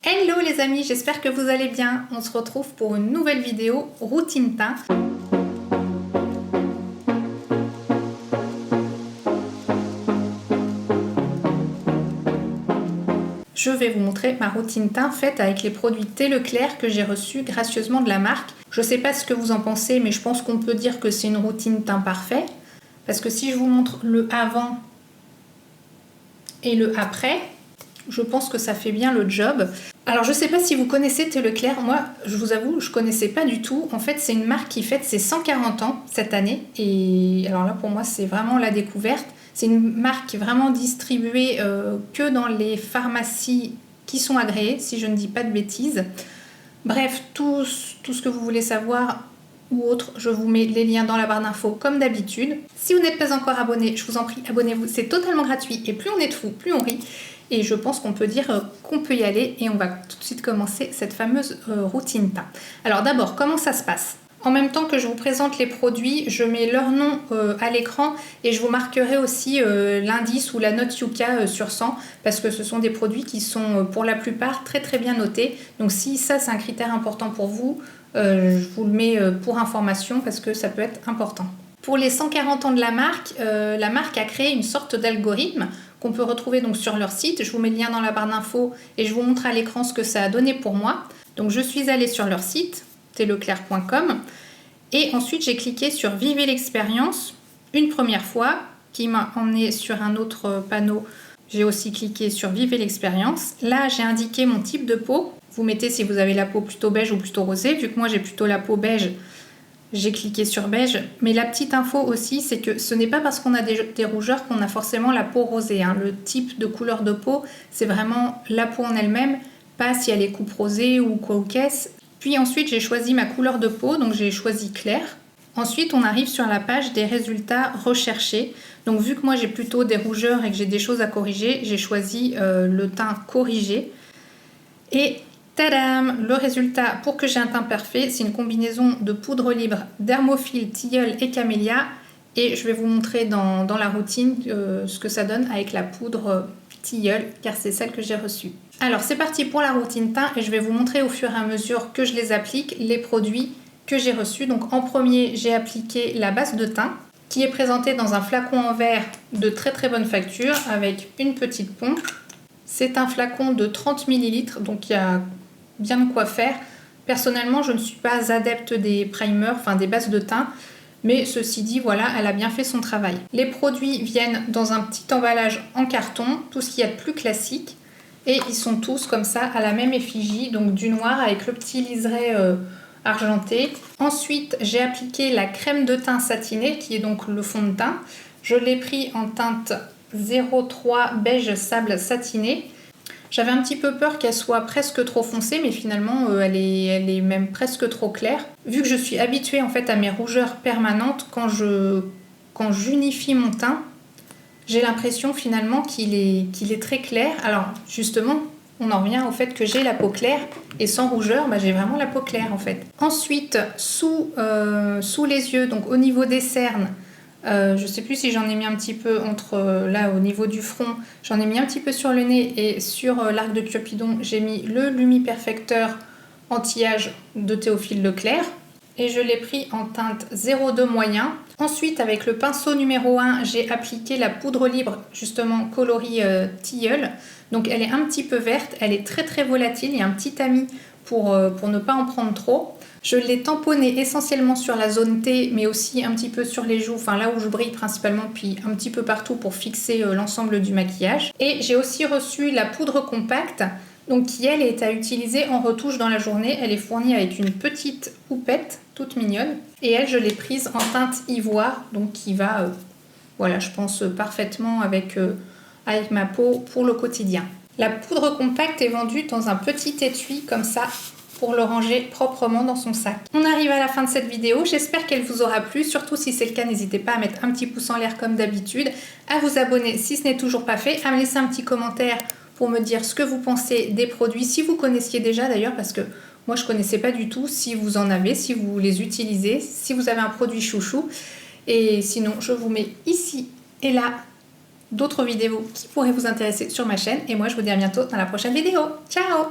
Hello les amis, j'espère que vous allez bien. On se retrouve pour une nouvelle vidéo routine teint. Je vais vous montrer ma routine teint faite avec les produits Thé Leclerc que j'ai reçus gracieusement de la marque. Je ne sais pas ce que vous en pensez, mais je pense qu'on peut dire que c'est une routine teint parfait. Parce que si je vous montre le avant et le après, je pense que ça fait bien le job. Alors je ne sais pas si vous connaissez Thé Leclerc, moi je vous avoue je ne connaissais pas du tout. En fait c'est une marque qui fête ses 140 ans cette année et alors là pour moi c'est vraiment la découverte. C'est une marque qui est vraiment distribuée que dans les pharmacies qui sont agréées, si je ne dis pas de bêtises. Bref, tout ce que vous voulez savoir ou autre, je vous mets les liens dans la barre d'infos comme d'habitude. Si vous n'êtes pas encore abonné, je vous en prie, abonnez-vous, c'est totalement gratuit et plus on est de fous, plus on rit. Et je pense qu'on peut dire qu'on peut y aller et on va tout de suite commencer cette fameuse routine teint. Alors d'abord, comment ça se passe ? En même temps que je vous présente les produits, je mets leur nom à l'écran et je vous marquerai aussi l'indice ou la note Yuka sur 100 parce que ce sont des produits qui sont pour la plupart très très bien notés. Donc si ça c'est un critère important pour vous, je vous le mets pour information parce que ça peut être important. Pour les 140 ans de la marque a créé une sorte d'algorithme qu'on peut retrouver donc sur leur site. Je vous mets le lien dans la barre d'infos et je vous montre à l'écran ce que ça a donné pour moi. Donc je suis allée sur leur site, theleclerc.com, et ensuite j'ai cliqué sur Vivez l'expérience une première fois, qui m'a emmené sur un autre panneau. J'ai aussi cliqué sur Vivez l'expérience. Là j'ai indiqué mon type de peau. Vous mettez si vous avez la peau plutôt beige ou plutôt rosée. Vu que moi j'ai plutôt la peau beige, j'ai cliqué sur beige, mais la petite info aussi, c'est que ce n'est pas parce qu'on a des rougeurs qu'on a forcément la peau rosée. Hein. Le type de couleur de peau, c'est vraiment la peau en elle-même, pas si elle est coupe rosée ou quoi ou qu'est-ce. Puis ensuite, j'ai choisi ma couleur de peau, donc j'ai choisi clair. Ensuite, on arrive sur la page des résultats recherchés. Donc vu que moi j'ai plutôt des rougeurs et que j'ai des choses à corriger, j'ai choisi le teint corrigé. Et tadam! Le résultat pour que j'ai un teint parfait, c'est une combinaison de poudre libre, dermophile, tilleul et camélia. Et je vais vous montrer dans la routine ce que ça donne avec la poudre tilleul, car c'est celle que j'ai reçue. Alors c'est parti pour la routine teint et je vais vous montrer au fur et à mesure que je les applique, les produits que j'ai reçus. Donc en premier, j'ai appliqué la base de teint qui est présentée dans un flacon en verre de très très bonne facture avec une petite pompe. C'est un flacon de 30 ml, donc il y a bien de quoi faire. Personnellement, je ne suis pas adepte des primers, enfin des bases de teint, mais ceci dit, voilà, elle a bien fait son travail. Les produits viennent dans un petit emballage en carton, tout ce qu'il y a de plus classique, et ils sont tous comme ça à la même effigie, donc du noir avec le petit liseré argenté. Ensuite, j'ai appliqué la crème de teint satinée, qui est donc le fond de teint. Je l'ai pris en teinte 03 beige sable satiné. J'avais un petit peu peur qu'elle soit presque trop foncée, mais finalement elle est même presque trop claire. Vu que je suis habituée en fait à mes rougeurs permanentes, quand j'unifie mon teint, j'ai l'impression finalement qu'il est très clair. Alors justement, on en revient au fait que j'ai la peau claire et sans rougeur, j'ai vraiment la peau claire en fait. Ensuite, sous les yeux, donc au niveau des cernes, je ne sais plus si j'en ai mis un petit peu là au niveau du front, j'en ai mis un petit peu sur le nez et sur l'arc de Cupidon, j'ai mis le Lumi Perfecteur anti-âge de Théophile Leclerc et je l'ai pris en teinte 02 moyen. Ensuite, avec le pinceau numéro 1, j'ai appliqué la poudre libre, justement coloris tilleul. Donc elle est un petit peu verte, elle est très très volatile, il y a un petit tamis pour ne pas en prendre trop. Je l'ai tamponné essentiellement sur la zone T, mais aussi un petit peu sur les joues, enfin là où je brille principalement, puis un petit peu partout pour fixer l'ensemble du maquillage. Et j'ai aussi reçu la poudre compacte, donc qui elle est à utiliser en retouche dans la journée. Elle est fournie avec une petite houppette toute mignonne. Et elle, je l'ai prise en teinte ivoire, donc qui va, voilà, je pense parfaitement avec ma peau pour le quotidien. La poudre compacte est vendue dans un petit étui comme ça, pour le ranger proprement dans son sac. On arrive à la fin de cette vidéo, j'espère qu'elle vous aura plu, surtout si c'est le cas, n'hésitez pas à mettre un petit pouce en l'air comme d'habitude, à vous abonner si ce n'est toujours pas fait, à me laisser un petit commentaire pour me dire ce que vous pensez des produits, si vous connaissiez déjà d'ailleurs, parce que moi je ne connaissais pas du tout, si vous en avez, si vous les utilisez, si vous avez un produit chouchou, et sinon je vous mets ici et là d'autres vidéos qui pourraient vous intéresser sur ma chaîne, et moi je vous dis à bientôt dans la prochaine vidéo. Ciao!